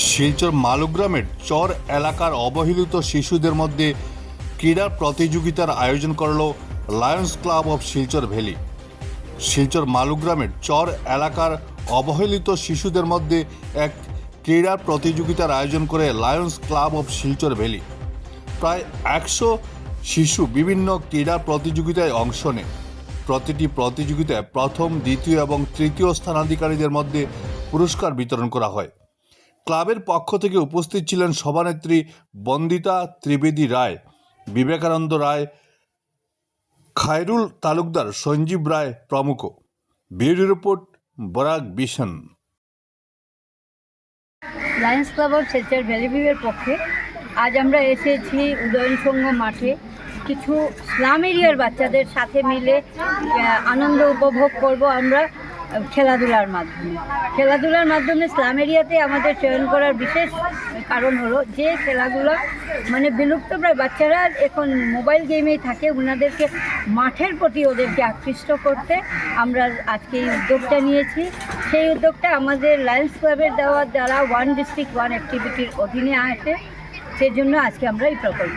শিলচর মালুগ্রামের চর এলাকার অবহেলিত শিশুদের মধ্যে ক্রীড়া প্রতিযোগিতার আয়োজন করল Lions club of Silchar valley. Silchar মালুগ্রামের চর এলাকার অবহেলিত শিশুদের মধ্যে এক ক্রীড়া প্রতিযোগিতার আয়োজন করে Lions club of Silchar valley. প্রায় 100 শিশু বিভিন্ন ক্রীড়া প্রতিযোগিতায় অংশ নেয়। প্রতিটি প্রতিযোগিতায় প্রথম, দ্বিতীয় এবং তৃতীয় স্থানাধিকারীদের মধ্যে পুরস্কার বিতরণ করা হয়। ক্লাবের পক্ষ থেকে উপস্থিত ছিলেন সভানেত্রী বন্দিতা ত্রিবেদী রায়, বিবেকানন্দ রায়, খায়রুল তালুকদার, সঞ্জীব রায় প্রমুখ। Bureau report, Barak vision. Lions club of Silchar ভ্যালিভিউয়ের পক্ষে আজ আমরা এসেছি উদয়ন সংঘ মাঠে কিছু স্লাম এরিয়ার বাচ্চাদের সাথে মিলে আনন্দ উপভোগ করব আমরা খেলাধুলার মাধ্যমে। স্লাম এরিয়াতে আমাদের চয়ন করার বিশেষ কারণ হলো যে খেলাধুলা মানে বিলুপ্তপ্রায় বাচ্চারা এখন মোবাইল গেমেই থাকে, ওনাদেরকে মাঠের প্রতি ওদেরকে আকৃষ্ট করতে আমরা আজকে এই উদ্যোগটা নিয়েছি। সেই উদ্যোগটা আমাদের লায়ন্স ক্লাবের দেওয়ার দ্বারা ওয়ান ডিস্ট্রিক্ট ওয়ান অ্যাক্টিভিটির অধীনে আসে, সেজন্য আজকে আমরা এই প্রকল্প